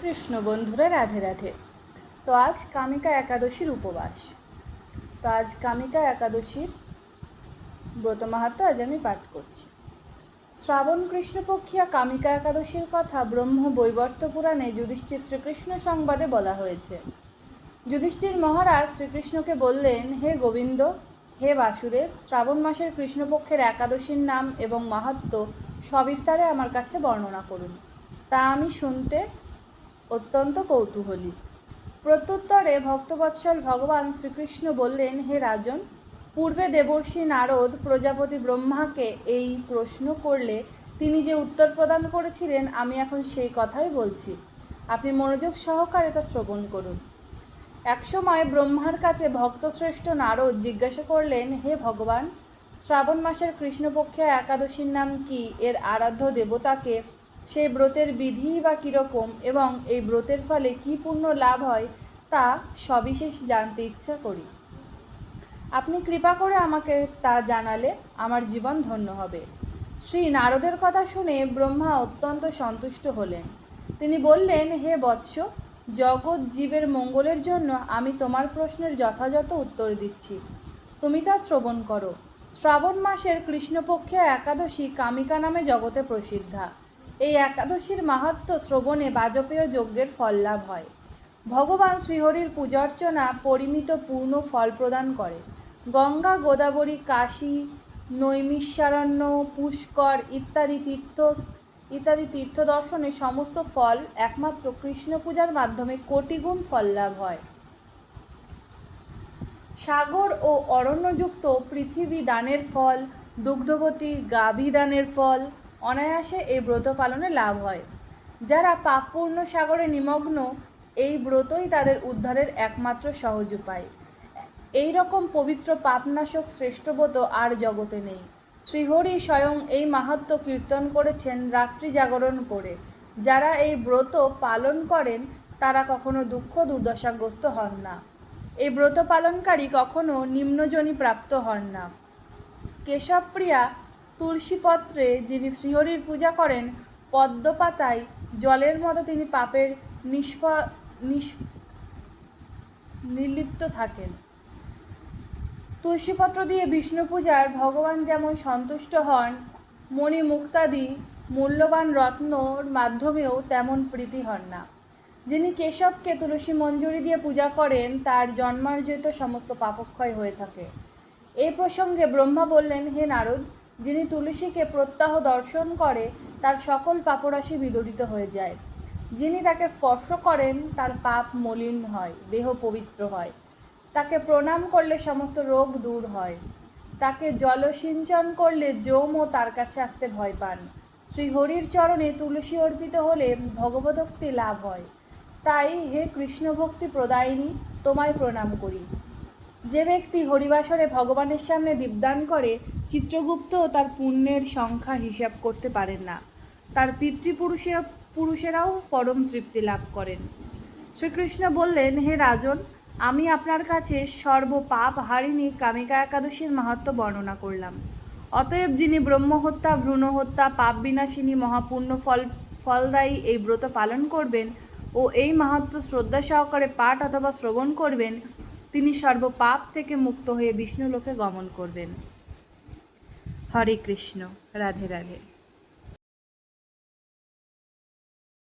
কৃষ্ণ বন্ধুরা, রাধে রাধে। তো আজ কামিকা একাদশীর উপবাস। তো আজ কামিকা একাদশীর ব্রত মাহাত্ম্য আজ আমি পাঠ করছি। শ্রাবণ কৃষ্ণপক্ষিয়া কামিকা একাদশীর কথা ব্রহ্ম বৈবর্ত পুরাণে যুধিষ্ঠির শ্রীকৃষ্ণ সংবাদে বলা হয়েছে। যুধিষ্ঠির মহারাজ শ্রীকৃষ্ণকে বললেন, হে গোবিন্দ, হে বাসুদেব, শ্রাবণ মাসের কৃষ্ণপক্ষের একাদশীর নাম এবং মাহাত্ম্য সবিস্তারে আমার কাছে বর্ণনা করুন, তা আমি শুনতে অত্যন্ত কৌতূহলী। প্রত্যুত্তরে ভক্তবৎসল ভগবান শ্রীকৃষ্ণ বললেন, হে রাজন, পূর্বে দেবর্ষি নারদ প্রজাপতি ব্রহ্মাকে এই প্রশ্ন করলে তিনি যে উত্তর প্রদান করেছিলেন, আমি এখন সেই কথাই বলছি। আপনি মনোযোগ সহকারে তা শ্রবণ করুন। একসময় ব্রহ্মার কাছে ভক্তশ্রেষ্ঠ নারদ জিজ্ঞাসা করলেন, হে ভগবান, শ্রাবণ মাসের কৃষ্ণপক্ষে একাদশীর নাম কি, এর আরাধ্য দেবতাকে, সেই ব্রতের বিধি বা কীরকম এবং এই ব্রতের ফলে কী পুণ্য লাভ হয় তা সবিশেষ জানতে ইচ্ছা করি। আপনি কৃপা করে আমাকে তা জানালে আমার জীবন ধন্য হবে। শ্রী নারদের কথা শুনে ব্রহ্মা অত্যন্ত সন্তুষ্ট হলেন। তিনি বললেন, হে বৎস, জগৎ জীবের মঙ্গলের জন্য আমি তোমার প্রশ্নের যথাযথ উত্তর দিচ্ছি, তুমি তা শ্রবণ করো। শ্রাবণ মাসের কৃষ্ণপক্ষে একাদশী কামিকা নামে জগতে প্রসিদ্ধা। এই একাদশীর মাহাত্ম্য শ্রবণে বাজপেয় যজ্ঞের ফল লাভ হয়। ভগবান শ্রীহরির পূজার্চনা পরিমিত পূর্ণ ফল প্রদান করে। গঙ্গা, গোদাবরী, কাশী, নৈমিষারণ্য, পুষ্কর ইত্যাদি তীর্থ দর্শনের সমস্ত ফল একমাত্র কৃষ্ণ পূজার মাধ্যমে কোটিগুণ ফল লাভ হয়। সাগর ও অরণ্যযুক্ত পৃথিবী দানের ফল, দুগ্ধবতী গাভী দানের ফল অনায়াসে এই ব্রত পালনে লাভ হয়। যারা পাপপূর্ণ সাগরে নিমগ্ন, এই ব্রতই তাদের উদ্ধারের একমাত্র সহজ উপায়। এই রকম পবিত্র পাপনাশক শ্রেষ্ঠ ব্রত আর জগতে নেই। শ্রীহরি স্বয়ং এই মাহাত্ম্য কীর্তন করেছেন রাত্রি জাগরণ করে। যারা এই ব্রত পালন করেন তারা কখনো দুঃখ দুর্দশাগ্রস্ত হন না। এই ব্রত পালনকারী কখনো নিম্নজনি প্রাপ্ত হন না। কেশবপ্রিয়া তুলসীপত্রে যিনি শ্রীহরির পূজা করেন, পদ্মপাতায় জলের মতো তিনি পাপের নির্লিপ্ত থাকেন। তুলসীপত্র দিয়ে বিষ্ণু পূজার ভগবান যেমন সন্তুষ্ট হন, মণি মুক্তাদি মূল্যবান রত্নর মাধ্যমেও তেমন প্রীতি হন না। যিনি কেশবকে তুলসী মঞ্জুরি দিয়ে পূজা করেন তার জন্মার্জিত সমস্ত পাপক্ষয় হয়ে থাকে। এই প্রসঙ্গে ব্রহ্মা বললেন, হে নারদ, যিনি তুলসীকে প্রত্যাহ দর্শন করে তার সকল পাপরাশি বিদরিত হয়ে যায়। যিনি তাকে স্পর্শ করেন তার পাপ মলিন হয়, দেহ পবিত্র হয়। তাকে প্রণাম করলে সমস্ত রোগ দূর হয়। তাকে জলসিঞ্চন করলে যমও তার কাছে আসতে ভয় পান। শ্রীহরির চরণে তুলসী অর্পিত হলে ভগবদ্ভক্তি লাভ হয়। তাই হে কৃষ্ণ ভক্তি প্রদায়িনী, তোমায় প্রণাম করি। যে ব্যক্তি হরিবাসরে ভগবানের সামনে দীপদান করে, চিত্রগুপ্তও তার পুণ্যের সংখ্যা হিসাব করতে পারেন না। তার পিতৃপুরুষেরাও পরম তৃপ্তি লাভ করেন। শ্রীকৃষ্ণ বললেন, হে রাজন, আমি আপনার কাছে সর্বপাপ হারিণী কামিকা একাদশীর মাহাত্ম্য বর্ণনা করলাম। অতএব যিনি ব্রহ্মহত্যা, ভ্রূণহত্যা, পাপ বিনাশিনী মহাপুণ্য ফলদায়ী এই ব্রত পালন করবেন ও এই মাহাত্ম্য শ্রদ্ধা সহকারে পাঠ অথবা শ্রবণ করবেন, তিনি সর্বপাপ থেকে মুক্ত হয়ে বিষ্ণুলোকে গমন করবেন। হরে কৃষ্ণ, রাধে রাধে।